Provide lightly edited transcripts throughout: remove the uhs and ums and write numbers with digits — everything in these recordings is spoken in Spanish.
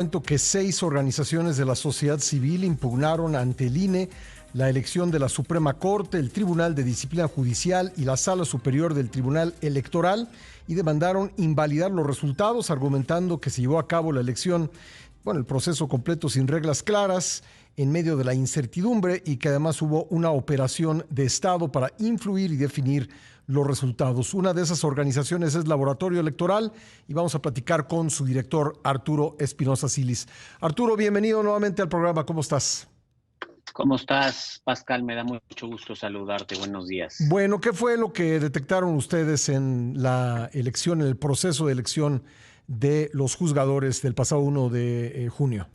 Cuento que 6 organizaciones de la sociedad civil impugnaron ante el INE la elección de la Suprema Corte, el Tribunal de Disciplina Judicial y la Sala Superior del Tribunal Electoral y demandaron invalidar los resultados, argumentando que se llevó a cabo la elección, el proceso completo sin reglas claras, en medio de la incertidumbre y que además hubo una operación de Estado para influir y definir los resultados. Una de esas organizaciones es Laboratorio Electoral y vamos a platicar con su director, Arturo Espinosa Silis. Arturo, bienvenido nuevamente al programa. ¿Cómo estás? ¿Cómo estás, Pascal? Me da mucho gusto saludarte. Buenos días. Bueno, ¿qué fue lo que detectaron ustedes en la elección, en el proceso de elección de los juzgadores del pasado 1 de junio?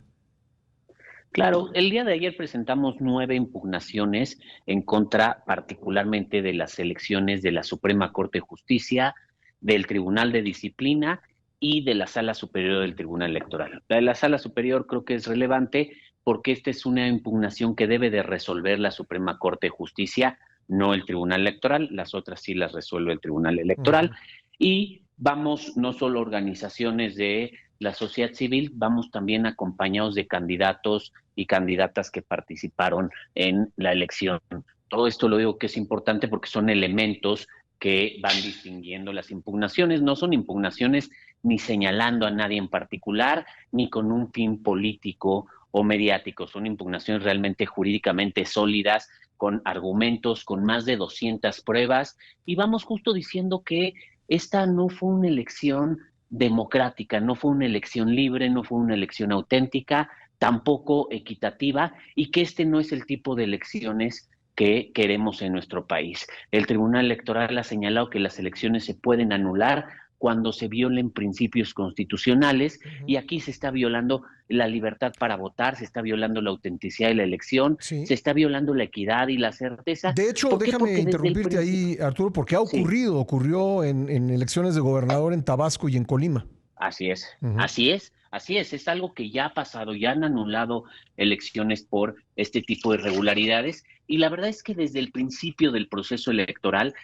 Claro, el día de ayer presentamos 9 impugnaciones en contra particularmente de las elecciones de la Suprema Corte de Justicia, del Tribunal de Disciplina y de la Sala Superior del Tribunal Electoral. La de la Sala Superior creo que es relevante porque esta es una impugnación que debe de resolver la Suprema Corte de Justicia, no el Tribunal Electoral. Las otras sí las resuelve el Tribunal Electoral. Y vamos, no solo organizaciones de la sociedad civil, vamos también acompañados de candidatos y candidatas que participaron en la elección. Todo esto lo digo que es importante porque son elementos que van distinguiendo las impugnaciones. No son impugnaciones ni señalando a nadie en particular, ni con un fin político o mediático. Son impugnaciones realmente jurídicamente sólidas, con argumentos, con más de 200 pruebas, y vamos justo diciendo que esta no fue una elección democrática, no fue una elección libre, no fue una elección auténtica, tampoco equitativa, y que este no es el tipo de elecciones que queremos en nuestro país. El Tribunal Electoral ha señalado que las elecciones se pueden anular cuando se violen principios constitucionales, y aquí se está violando la libertad para votar, se está violando la autenticidad de la elección, Sí. se está violando la equidad y la certeza. De hecho, ¿Por qué? déjame Porque desde el interrumpirte principio... ahí, Arturo, porque ha Sí. ocurrió en elecciones de gobernador en Tabasco y en Colima. Así es, Uh-huh. así es, así es algo que ya ha pasado, ya han anulado elecciones por este tipo de irregularidades, y la verdad es que desde el principio del proceso electoral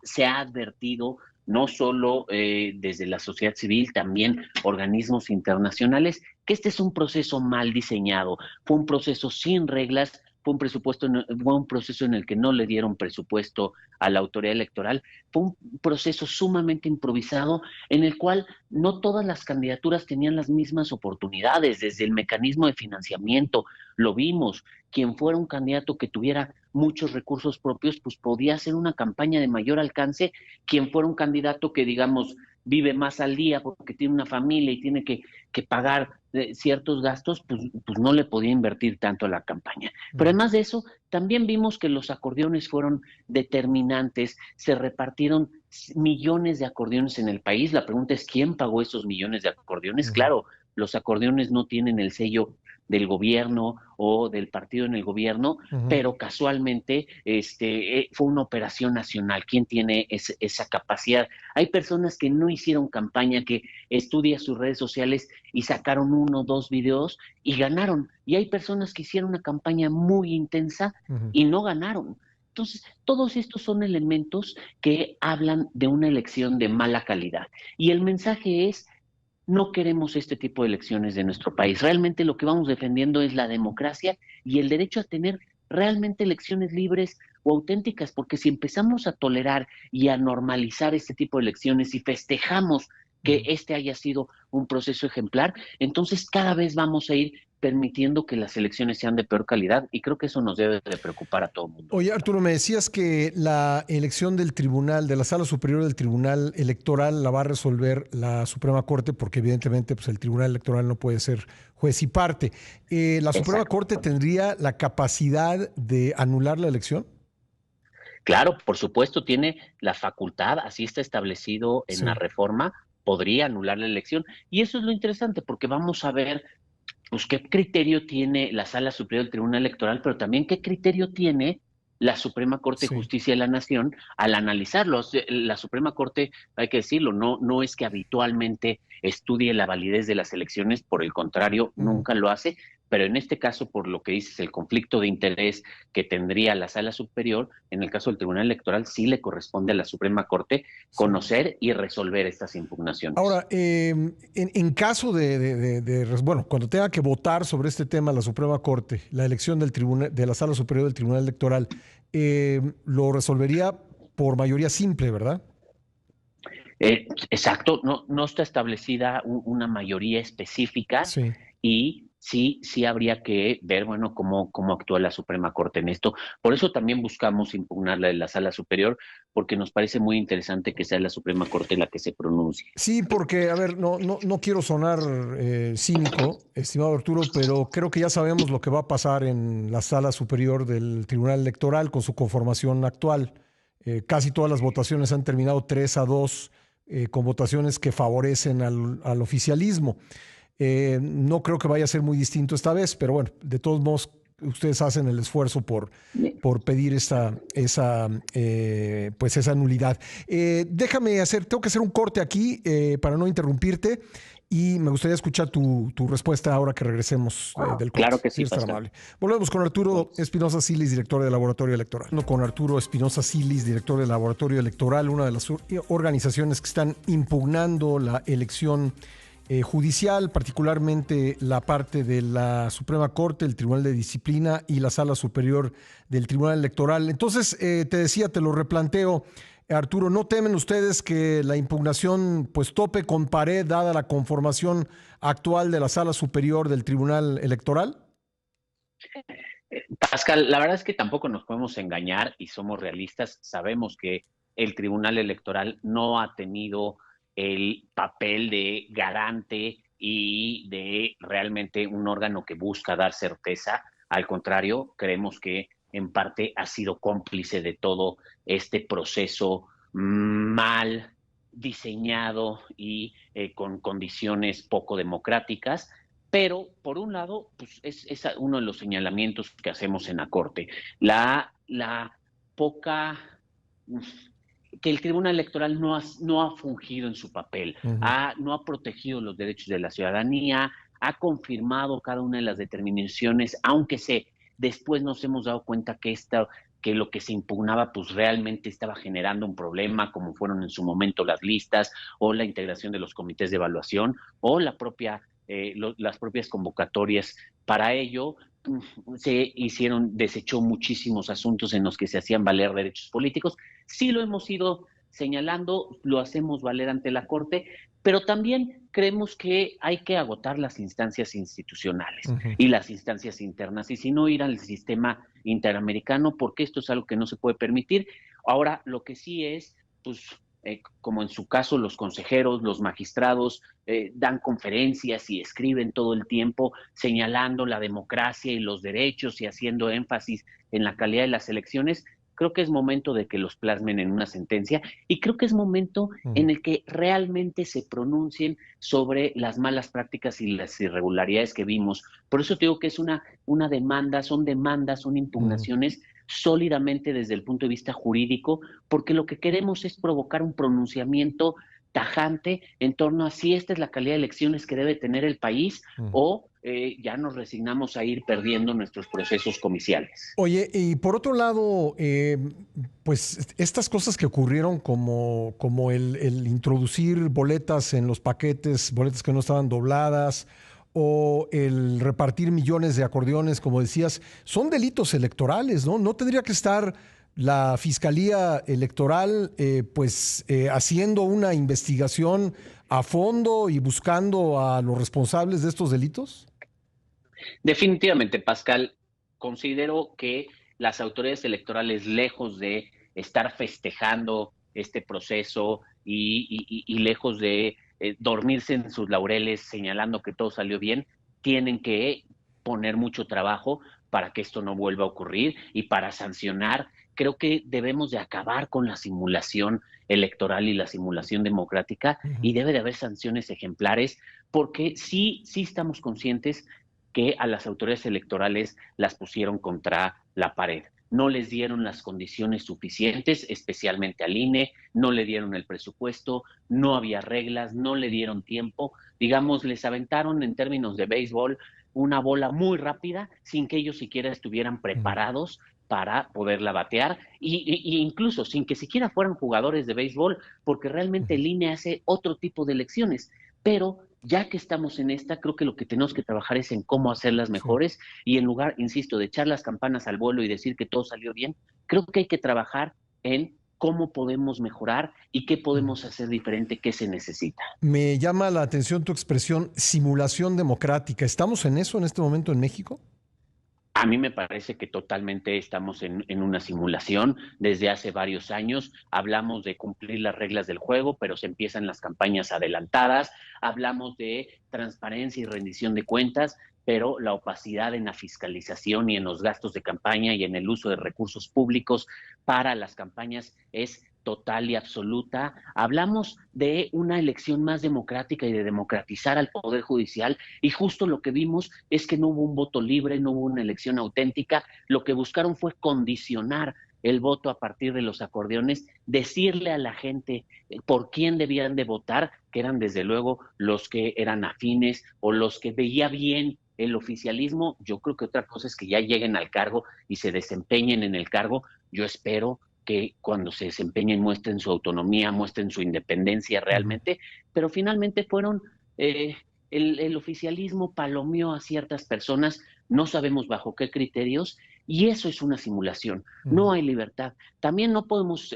se ha advertido, no solo desde la sociedad civil, también organismos internacionales, que este es un proceso mal diseñado, fue un proceso sin reglas, fue un proceso en el que no le dieron presupuesto a la autoridad electoral, fue un proceso sumamente improvisado en el cual no todas las candidaturas tenían las mismas oportunidades. Desde el mecanismo de financiamiento lo vimos. Quien fuera un candidato que tuviera muchos recursos propios, pues podía hacer una campaña de mayor alcance. Quien fuera un candidato que, digamos, vive más al día porque tiene una familia y tiene que pagar ciertos gastos, pues no le podía invertir tanto a la campaña. Pero además de eso, también vimos que los acordeones fueron determinantes, se repartieron millones de acordeones en el país. La pregunta es, ¿quién pagó esos millones de acordeones? Claro, los acordeones no tienen el sello del gobierno o del partido en el gobierno, pero casualmente fue una operación nacional. ¿Quién tiene esa capacidad? Hay personas que no hicieron campaña, que estudian sus redes sociales y sacaron 1 o 2 videos y ganaron. Y hay personas que hicieron una campaña muy intensa y no ganaron. Entonces, todos estos son elementos que hablan de una elección de mala calidad. Y el mensaje es: no queremos este tipo de elecciones de nuestro país. Realmente lo que vamos defendiendo es la democracia y el derecho a tener realmente elecciones libres o auténticas, porque si empezamos a tolerar y a normalizar este tipo de elecciones y festejamos que este haya sido un proceso ejemplar, entonces cada vez vamos a ir permitiendo que las elecciones sean de peor calidad, y creo que eso nos debe de preocupar a todo el mundo. Oye, Arturo, me decías que la elección del tribunal, de la Sala Superior del Tribunal Electoral, la va a resolver la Suprema Corte, porque evidentemente pues, el Tribunal Electoral no puede ser juez y parte. ¿La Suprema Exacto. Corte tendría la capacidad de anular la elección? Claro, por supuesto, tiene la facultad, así está establecido en la Sí. reforma, podría anular la elección. Y eso es lo interesante, porque vamos a ver, pues, qué criterio tiene la Sala Superior del Tribunal Electoral, pero también qué criterio tiene la Suprema Corte de Sí. Justicia de la Nación al analizarlo. La Suprema Corte, hay que decirlo, no es que habitualmente estudie la validez de las elecciones, por el contrario, Uh-huh. nunca lo hace, pero en este caso, por lo que dices, el conflicto de interés que tendría la Sala Superior, en el caso del Tribunal Electoral, sí le corresponde a la Suprema Corte Sí. conocer y resolver estas impugnaciones. Ahora, en caso bueno, cuando tenga que votar sobre este tema la Suprema Corte, la elección del tribunal, de la Sala Superior del Tribunal Electoral, lo resolvería por mayoría simple, ¿verdad? Exacto, no está establecida una mayoría específica Sí. y sí habría que ver, bueno, cómo actúa la Suprema Corte en esto. Por eso también buscamos impugnarla en la Sala Superior, porque nos parece muy interesante que sea la Suprema Corte la que se pronuncie. Sí, porque, a ver, no quiero sonar cínico, estimado Arturo, pero creo que ya sabemos lo que va a pasar en la Sala Superior del Tribunal Electoral con su conformación actual. Casi todas las votaciones han terminado 3-2, con votaciones que favorecen al oficialismo. No creo que vaya a ser muy distinto esta vez, pero bueno, de todos modos, ustedes hacen el esfuerzo por pedir pues esa nulidad. Tengo que hacer un corte aquí para no interrumpirte y me gustaría escuchar tu respuesta ahora que regresemos del corte. Claro que Si sí, eres tan Pascal. amable. Volvemos con Arturo Espinosa Silis, director del Laboratorio Electoral. Con Arturo Espinosa Silis, director del Laboratorio Electoral, una de las organizaciones que están impugnando la elección judicial, particularmente la parte de la Suprema Corte, el Tribunal de Disciplina y la Sala Superior del Tribunal Electoral. Entonces, te decía, te lo replanteo, Arturo, ¿no temen ustedes que la impugnación pues tope con pared dada la conformación actual de la Sala Superior del Tribunal Electoral? Pascal, la verdad es que tampoco nos podemos engañar y somos realistas. Sabemos que el Tribunal Electoral no ha tenido el papel de garante y de realmente un órgano que busca dar certeza. Al contrario, creemos que en parte ha sido cómplice de todo este proceso mal diseñado y con condiciones poco democráticas. Pero, por un lado, pues es uno de los señalamientos que hacemos en la Corte. La poca que el Tribunal Electoral no ha fungido en su papel, Ujú. no ha protegido los derechos de la ciudadanía, ha confirmado cada una de las determinaciones, aunque después nos hemos dado cuenta que lo que se impugnaba pues realmente estaba generando un problema, como fueron en su momento las listas o la integración de los comités de evaluación o las propias convocatorias. Para ello desechó muchísimos asuntos en los que se hacían valer derechos políticos. Sí lo hemos ido señalando, lo hacemos valer ante la Corte, pero también creemos que hay que agotar las instancias institucionales Ujú. y las instancias internas, y si no ir al sistema interamericano, porque esto es algo que no se puede permitir. Ahora, lo que sí es, pues, como en su caso los consejeros, los magistrados, dan conferencias y escriben todo el tiempo señalando la democracia y los derechos y haciendo énfasis en la calidad de las elecciones. Creo que es momento de que los plasmen en una sentencia y creo que es momento Ujú. en el que realmente se pronuncien sobre las malas prácticas y las irregularidades que vimos. Por eso te digo que es una demanda, son Ujú. impugnaciones sólidamente desde el punto de vista jurídico, porque lo que queremos es provocar un pronunciamiento tajante en torno a si esta es la calidad de elecciones que debe tener el país Ujú. o ya nos resignamos a ir perdiendo nuestros procesos comiciales. Oye, y por otro lado, pues estas cosas que ocurrieron como el introducir boletas en los paquetes, boletas que no estaban dobladas, o el repartir millones de acordeones, como decías, son delitos electorales, ¿no? ¿No tendría que estar la Fiscalía Electoral haciendo una investigación a fondo y buscando a los responsables de estos delitos? Definitivamente, Pascal, considero que las autoridades electorales, lejos de estar festejando este proceso y lejos de dormirse en sus laureles señalando que todo salió bien, tienen que poner mucho trabajo para que esto no vuelva a ocurrir y para sancionar. Creo que debemos de acabar con la simulación electoral y la simulación democrática Ujú. y debe de haber sanciones ejemplares porque sí estamos conscientes que a las autoridades electorales las pusieron contra la pared. no les dieron las condiciones suficientes, especialmente al INE, no le dieron el presupuesto, no había reglas, no le dieron tiempo, digamos, les aventaron en términos de béisbol una bola muy rápida sin que ellos siquiera estuvieran preparados para poderla batear y incluso sin que siquiera fueran jugadores de béisbol, porque realmente el INE hace otro tipo de elecciones, pero ya que estamos en esta, creo que lo que tenemos que trabajar es en cómo hacerlas mejores y en lugar, insisto, de echar las campanas al vuelo y decir que todo salió bien, creo que hay que trabajar en cómo podemos mejorar y qué podemos hacer diferente, qué se necesita. Me llama la atención tu expresión simulación democrática. ¿Estamos en eso en este momento en México? A mí me parece que totalmente estamos en una simulación. Desde hace varios años hablamos de cumplir las reglas del juego, pero se empiezan las campañas adelantadas. Hablamos de transparencia y rendición de cuentas, pero la opacidad en la fiscalización y en los gastos de campaña y en el uso de recursos públicos para las campañas es total y absoluta. Hablamos de una elección más democrática y de democratizar al Poder Judicial y justo lo que vimos es que no hubo un voto libre, no hubo una elección auténtica. Lo que buscaron fue condicionar el voto a partir de los acordeones, decirle a la gente por quién debían de votar, que eran desde luego los que eran afines o los que veía bien el oficialismo. Yo creo que otra cosa es que ya lleguen al cargo y se desempeñen en el cargo. Yo espero que cuando se desempeñen muestren su autonomía, muestren su independencia realmente, pero finalmente fueron, el oficialismo palomeó a ciertas personas, no sabemos bajo qué criterios, y eso es una simulación, no hay libertad. También no podemos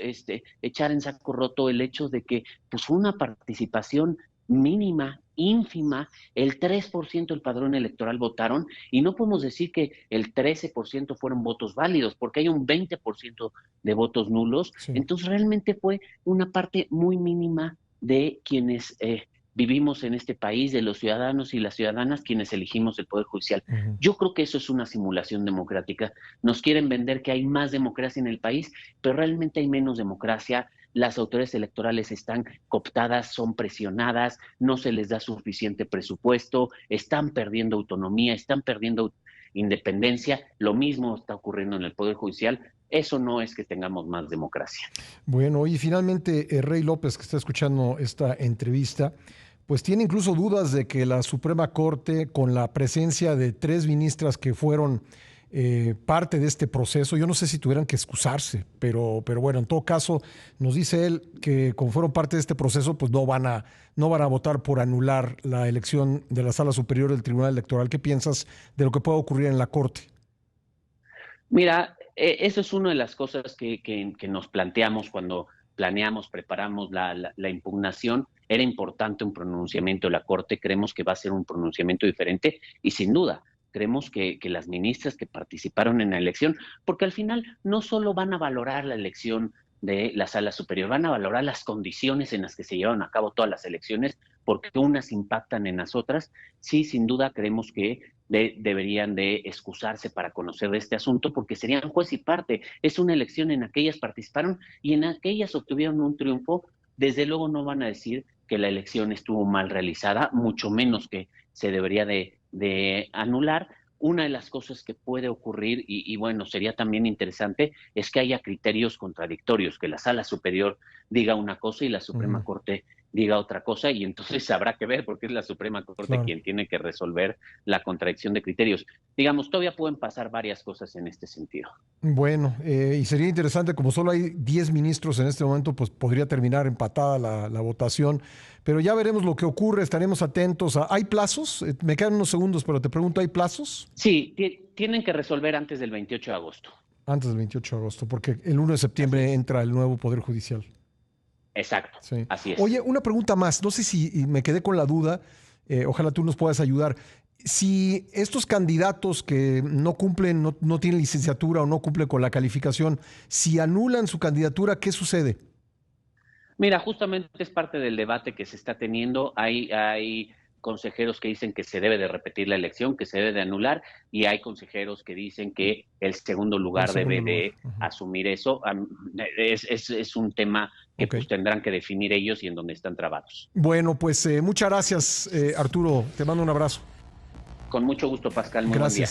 echar en saco roto el hecho de que pues una participación mínima, ínfima, el 3% del padrón electoral votaron, y no podemos decir que el 13% fueron votos válidos, porque hay un 20% de votos nulos, entonces realmente fue una parte muy mínima de quienes vivimos en este país, de los ciudadanos y las ciudadanas, quienes elegimos el Poder Judicial. Yo creo que eso es una simulación democrática. Nos quieren vender que hay más democracia en el país, pero realmente hay menos democracia. Las autoridades electorales están cooptadas, son presionadas, no se les da suficiente presupuesto, están perdiendo autonomía, están perdiendo independencia. Lo mismo está ocurriendo en el Poder Judicial. Eso no es que tengamos más democracia. Bueno, y finalmente, Rey López, que está escuchando esta entrevista, pues tiene incluso dudas de que la Suprema Corte, con la presencia de 3 ministras que fueron parte de este proceso, yo no sé si tuvieran que excusarse, pero bueno, en todo caso, nos dice él que como fueron parte de este proceso, pues no van a votar por anular la elección de la Sala Superior del Tribunal Electoral. ¿Qué piensas de lo que pueda ocurrir en la Corte? Mira, eso es una de las cosas que nos planteamos cuando planeamos, preparamos la impugnación. Era importante un pronunciamiento de la Corte, creemos que va a ser un pronunciamiento diferente y sin duda creemos que las ministras que participaron en la elección, porque al final no solo van a valorar la elección de la Sala Superior, van a valorar las condiciones en las que se llevaron a cabo todas las elecciones, porque unas impactan en las otras. Sí, sin duda creemos que deberían de excusarse para conocer de este asunto, porque serían juez y parte. Es una elección en la que ellas participaron y en la que ellas obtuvieron un triunfo. Desde luego no van a decir que la elección estuvo mal realizada, mucho menos que se debería de anular. Una de las cosas que puede ocurrir, y bueno, sería también interesante, es que haya criterios contradictorios, que la Sala Superior diga una cosa y la Suprema Corte diga otra cosa, y entonces habrá que ver, porque es la Suprema Corte quien tiene que resolver la contradicción de criterios. Digamos, todavía pueden pasar varias cosas en este sentido. Bueno, y sería interesante, como solo hay 10 ministros en este momento, pues podría terminar empatada la votación, pero ya veremos lo que ocurre, estaremos atentos. ¿Hay plazos? Me quedan unos segundos, pero te pregunto, ¿hay plazos? Sí, tienen que resolver antes del 28 de agosto. Antes del 28 de agosto, porque el 1 de septiembre entra el nuevo Poder Judicial. Exacto, sí. Así es. Oye, una pregunta más, no sé si me quedé con la duda, ojalá tú nos puedas ayudar. Si estos candidatos que no cumplen, no tienen licenciatura o no cumplen con la calificación, si anulan su candidatura, ¿qué sucede? Mira, justamente es parte del debate que se está teniendo. Hay consejeros que dicen que se debe de repetir la elección, que se debe de anular, y hay consejeros que dicen que el segundo lugar debe de asumir eso. Es un tema que pues tendrán que definir ellos y en donde están trabados. Bueno, pues muchas gracias, Arturo. Te mando un abrazo. Con mucho gusto, Pascal. Muy buen día.